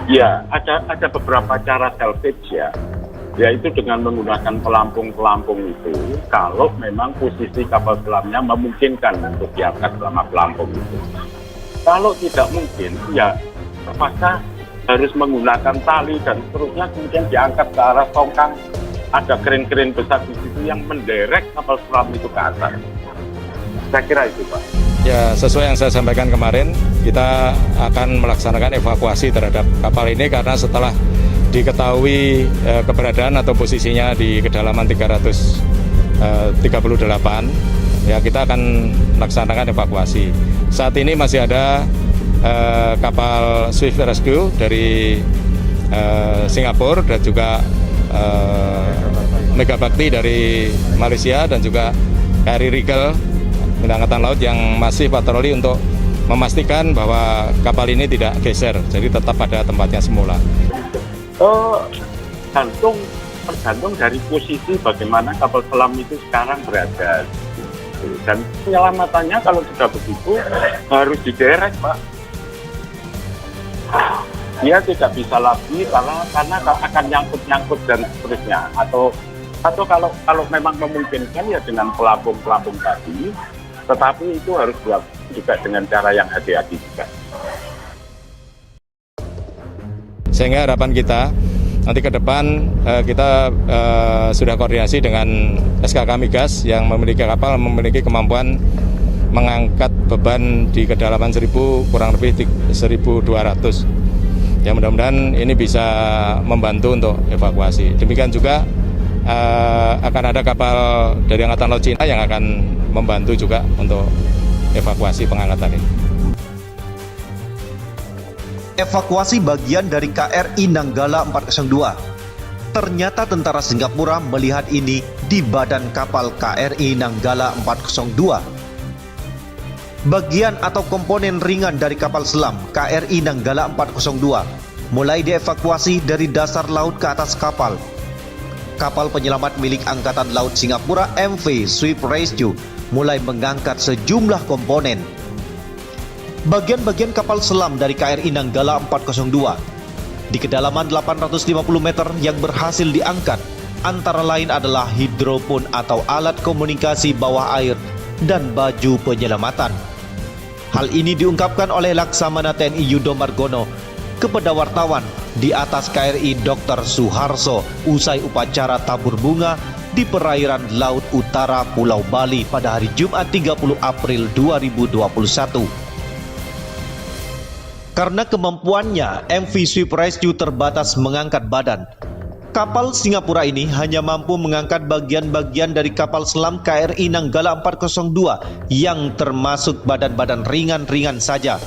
Ya, ada beberapa cara salvage ya, yaitu dengan menggunakan pelampung-pelampung itu, kalau memang posisi kapal selamnya memungkinkan untuk diangkat selama pelampung itu. Kalau tidak mungkin, ya terpaksa harus menggunakan tali dan seterusnya, kemudian diangkat ke arah tongkang. Ada kren-kren besar di situ yang menderek kapal selam itu ke atas. Saya kira itu, Pak. Ya, sesuai yang saya sampaikan kemarin, kita akan melaksanakan evakuasi terhadap kapal ini karena setelah diketahui keberadaan atau posisinya di kedalaman 338, ya kita akan melaksanakan evakuasi. Saat ini masih ada kapal Swift Rescue dari Singapura dan juga Megabakti dari Malaysia dan juga KRI Rigel Angkatan Laut yang masih patroli untuk memastikan bahwa kapal ini tidak geser, jadi tetap pada tempatnya semula. Tergantung dari posisi bagaimana kapal selam itu sekarang berada. Dan penyelamatannya kalau sudah begitu harus diderek, Pak. Dia tidak bisa lagi karena akan nyangkut dan seterusnya. Atau kalau memang memungkinkan ya dengan pelampung-pelampung tadi, tetapi itu harus dilakukan juga dengan cara yang hati-hati juga. Sehingga harapan kita nanti ke depan kita sudah koordinasi dengan SKK Migas yang memiliki kapal, memiliki kemampuan mengangkat beban di kedalaman 1000 kurang lebih 1200. Ya mudah-mudahan ini bisa membantu untuk evakuasi. Demikian juga akan ada kapal dari Angkatan Laut Cina yang akan membantu juga untuk evakuasi pengangkatan ini. Evakuasi bagian dari KRI Nanggala 402. Ternyata tentara Singapura melihat ini di badan kapal KRI Nanggala 402. Bagian atau komponen ringan dari kapal selam KRI Nanggala 402 mulai dievakuasi dari dasar laut ke atas kapal. Kapal penyelamat milik Angkatan Laut Singapura MV Swift Rescue mulai mengangkat sejumlah komponen. Bagian-bagian kapal selam dari KRI Nanggala 402 di kedalaman 850 meter yang berhasil diangkat antara lain adalah hidropon atau alat komunikasi bawah air dan baju penyelamatan. Hal ini diungkapkan oleh Laksamana TNI Yudo Margono kepada wartawan di atas KRI Dr. Suharso usai upacara tabur bunga di perairan Laut Utara Pulau Bali pada hari Jumat 30 April 2021. Karena kemampuannya, MV Swift Rescue terbatas mengangkat badan. Kapal Singapura ini hanya mampu mengangkat bagian-bagian dari kapal selam KRI Nanggala 402 yang termasuk badan-badan ringan-ringan saja.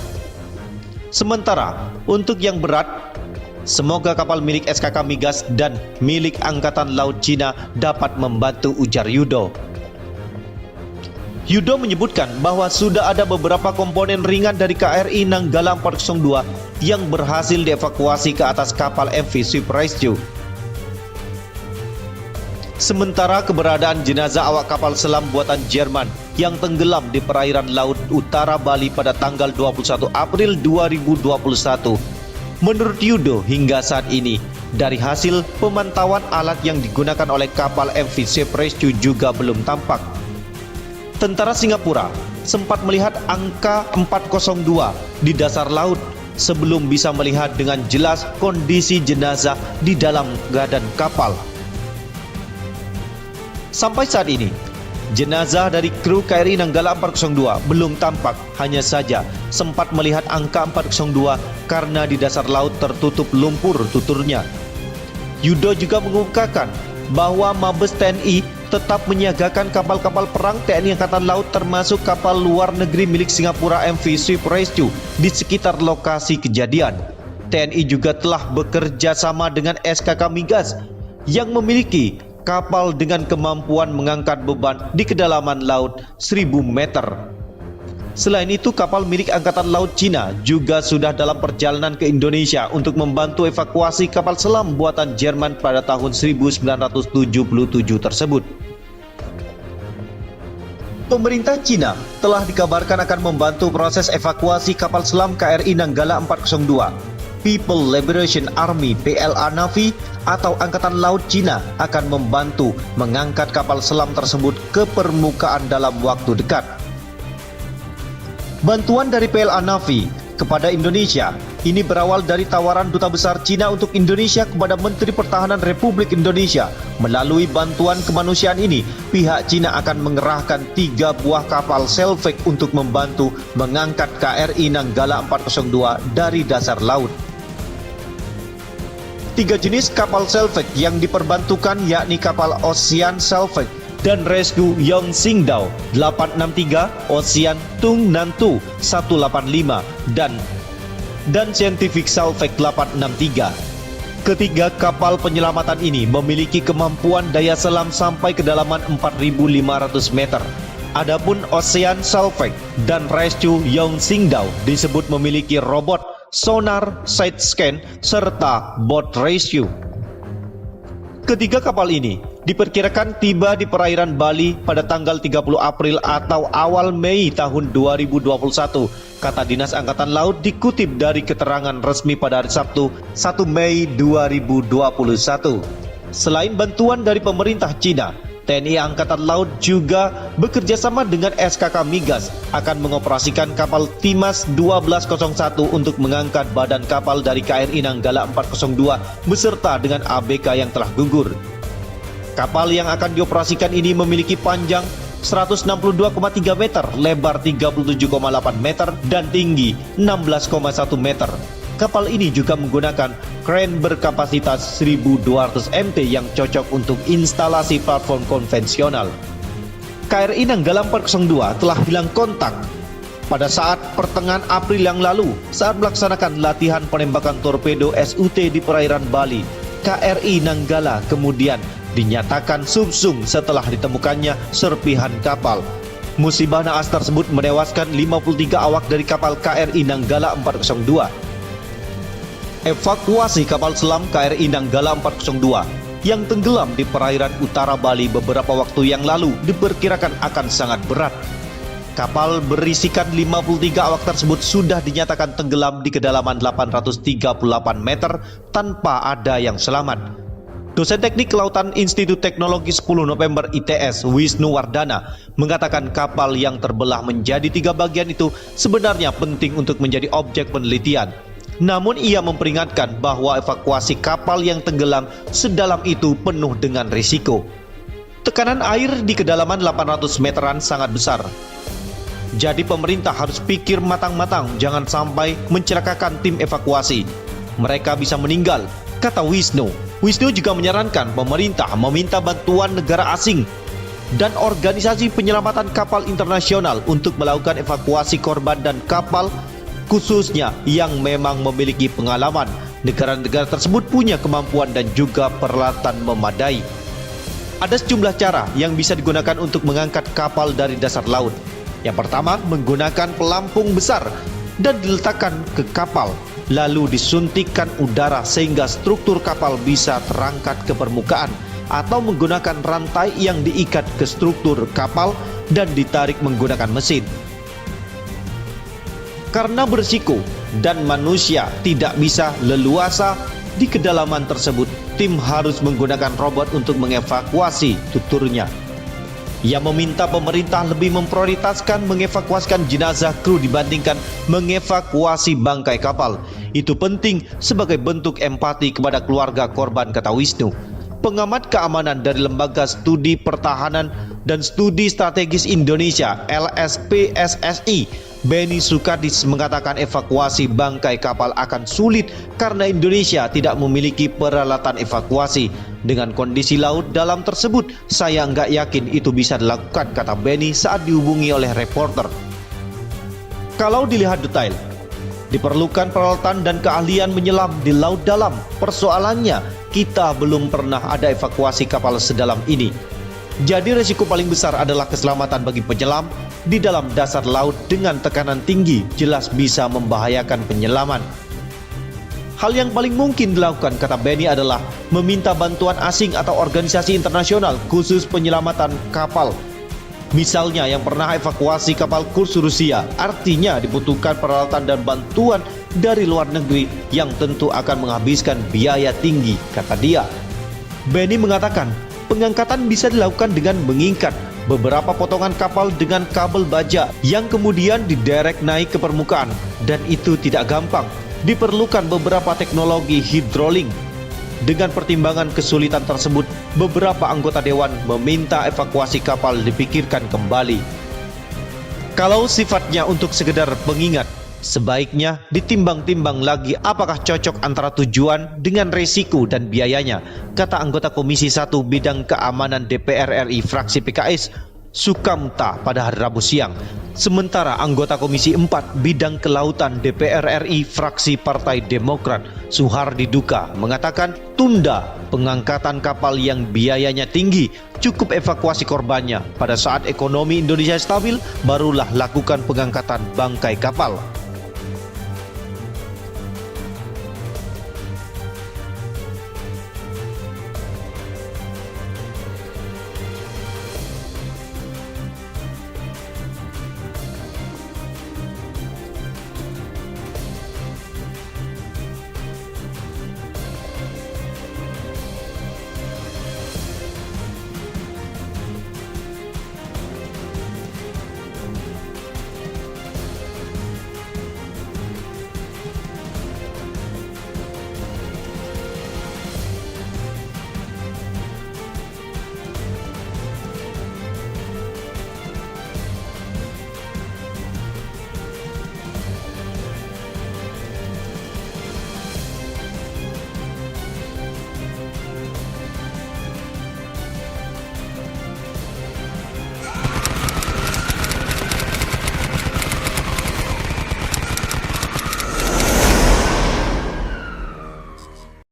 Sementara untuk yang berat, semoga kapal milik SKK Migas dan milik Angkatan Laut Cina dapat membantu, ujar Yudo. Yudo menyebutkan bahwa sudah ada beberapa komponen ringan dari KRI Nanggala 402 yang berhasil dievakuasi ke atas kapal MV Swift Rescue. Sementara keberadaan jenazah awak kapal selam buatan Jerman yang tenggelam di perairan Laut Utara Bali pada tanggal 21 April 2021. Menurut Yudo hingga saat ini, dari hasil pemantauan alat yang digunakan oleh kapal MV Swift Rescue juga belum tampak. Tentara Singapura sempat melihat angka 402 di dasar laut sebelum bisa melihat dengan jelas kondisi jenazah di dalam badan kapal. Sampai saat ini, jenazah dari kru KRI Nanggala 402 belum tampak, hanya saja sempat melihat angka 402 karena di dasar laut tertutup lumpur tuturnya. Yudo juga mengungkapkan bahwa Mabes TNI tetap menyiagakan kapal-kapal perang TNI Angkatan Laut termasuk kapal luar negeri milik Singapura MV Swift Rescue di sekitar lokasi kejadian. TNI juga telah bekerja sama dengan SKK Migas yang memiliki kapal dengan kemampuan mengangkat beban di kedalaman laut 1000 meter. Selain itu, kapal milik Angkatan Laut Cina juga sudah dalam perjalanan ke Indonesia untuk membantu evakuasi kapal selam buatan Jerman pada tahun 1977 tersebut. Pemerintah Cina telah dikabarkan akan membantu proses evakuasi kapal selam KRI Nanggala 402. People Liberation Army PLA Navy atau Angkatan Laut Cina akan membantu mengangkat kapal selam tersebut ke permukaan dalam waktu dekat. Bantuan dari PLA Navy kepada Indonesia ini berawal dari tawaran Duta Besar Cina untuk Indonesia kepada Menteri Pertahanan Republik Indonesia. Melalui bantuan kemanusiaan ini, pihak Cina akan mengerahkan 3 buah kapal Selfake untuk membantu mengangkat KRI Nanggala 402 dari dasar laut. 3 jenis kapal Selfake yang diperbantukan yakni kapal Ocean Selfake dan Rescue Yongqingdao 863, Ocean Tung Nantu 185 dan Scientific Selfake 863. Ketiga kapal penyelamatan ini memiliki kemampuan daya selam sampai kedalaman 4.500 meter. Adapun Ocean Selfake dan Rescue Yongqingdao disebut memiliki robot, sonar, side scan, serta boat rescue. Ketiga kapal ini diperkirakan tiba di perairan Bali pada tanggal 30 April atau awal Mei tahun 2021, kata Dinas Angkatan Laut dikutip dari keterangan resmi pada hari Sabtu 1 Mei 2021. Selain bantuan dari pemerintah Cina, TNI Angkatan Laut juga bekerjasama dengan SKK Migas akan mengoperasikan kapal Timas 1201 untuk mengangkat badan kapal dari KRI Nanggala 402 beserta dengan ABK yang telah gugur. Kapal yang akan dioperasikan ini memiliki panjang 162,3 meter, lebar 37,8 meter, dan tinggi 16,1 meter. Kapal ini juga menggunakan kren berkapasitas 1.200 MT yang cocok untuk instalasi platform konvensional. KRI Nanggala 402 telah hilang kontak pada saat pertengahan April yang lalu saat melaksanakan latihan penembakan torpedo SUT di perairan Bali. KRI Nanggala kemudian dinyatakan sumsum setelah ditemukannya serpihan kapal. Musibah naas tersebut menewaskan 53 awak dari kapal KRI Nanggala 402. Evakuasi kapal selam KRI Nanggala 402 yang tenggelam di perairan utara Bali beberapa waktu yang lalu diperkirakan akan sangat berat. Kapal berisikan 53 awak tersebut sudah dinyatakan tenggelam di kedalaman 838 meter tanpa ada yang selamat. Dosen Teknik Kelautan Institut Teknologi 10 November ITS Wisnu Wardana mengatakan kapal yang terbelah menjadi 3 bagian itu sebenarnya penting untuk menjadi objek penelitian. Namun ia memperingatkan bahwa evakuasi kapal yang tenggelam sedalam itu penuh dengan risiko. Tekanan air di kedalaman 800 meteran sangat besar. Jadi pemerintah harus pikir matang-matang jangan sampai mencelakakan tim evakuasi. Mereka bisa meninggal, kata Wisnu. Wisnu juga menyarankan pemerintah meminta bantuan negara asing dan organisasi penyelamatan kapal internasional untuk melakukan evakuasi korban dan kapal, khususnya yang memang memiliki pengalaman. Negara-negara tersebut punya kemampuan dan juga peralatan memadai. Ada sejumlah cara yang bisa digunakan untuk mengangkat kapal dari dasar laut. Yang pertama, menggunakan pelampung besar dan diletakkan ke kapal, lalu disuntikkan udara sehingga struktur kapal bisa terangkat ke permukaan, atau menggunakan rantai yang diikat ke struktur kapal dan ditarik menggunakan mesin. Karena berisiko dan manusia tidak bisa leluasa di kedalaman tersebut, tim harus menggunakan robot untuk mengevakuasi tuturnya. Ia meminta pemerintah lebih memprioritaskan mengevakuasikan jenazah kru dibandingkan mengevakuasi bangkai kapal. Itu penting sebagai bentuk empati kepada keluarga korban, kata Wisnu. Pengamat keamanan dari Lembaga Studi Pertahanan dan Studi Strategis Indonesia LSPSSI, Beni Sukadis, mengatakan evakuasi bangkai kapal akan sulit karena Indonesia tidak memiliki peralatan evakuasi. Dengan kondisi laut dalam tersebut, saya nggak yakin itu bisa dilakukan, kata Beni saat dihubungi oleh reporter. Kalau dilihat detail, diperlukan peralatan dan keahlian menyelam di laut dalam. Persoalannya, kita belum pernah ada evakuasi kapal sedalam ini. Jadi resiko paling besar adalah keselamatan bagi penyelam di dalam dasar laut dengan tekanan tinggi, jelas bisa membahayakan penyelaman. Hal yang paling mungkin dilakukan, kata Beni, adalah meminta bantuan asing atau organisasi internasional khusus penyelamatan kapal. Misalnya yang pernah evakuasi kapal kurs Rusia, artinya dibutuhkan peralatan dan bantuan dari luar negeri yang tentu akan menghabiskan biaya tinggi, kata dia. Benny mengatakan pengangkatan bisa dilakukan dengan mengikat beberapa potongan kapal dengan kabel baja yang kemudian diderek naik ke permukaan, dan itu tidak gampang. Diperlukan beberapa teknologi hidrolik. Dengan pertimbangan kesulitan tersebut, beberapa anggota dewan meminta evakuasi kapal dipikirkan kembali. Kalau sifatnya untuk sekedar pengingat, sebaiknya ditimbang-timbang lagi apakah cocok antara tujuan dengan resiko dan biayanya, kata anggota Komisi 1 Bidang Keamanan DPR RI fraksi PKS, Sukamta, pada hari Rabu siang. Sementara anggota Komisi 4 Bidang Kelautan DPR RI fraksi Partai Demokrat, Suhardi Duka, mengatakan tunda pengangkatan kapal yang biayanya tinggi, cukup evakuasi korbannya. Pada saat ekonomi Indonesia stabil, barulah lakukan pengangkatan bangkai kapal.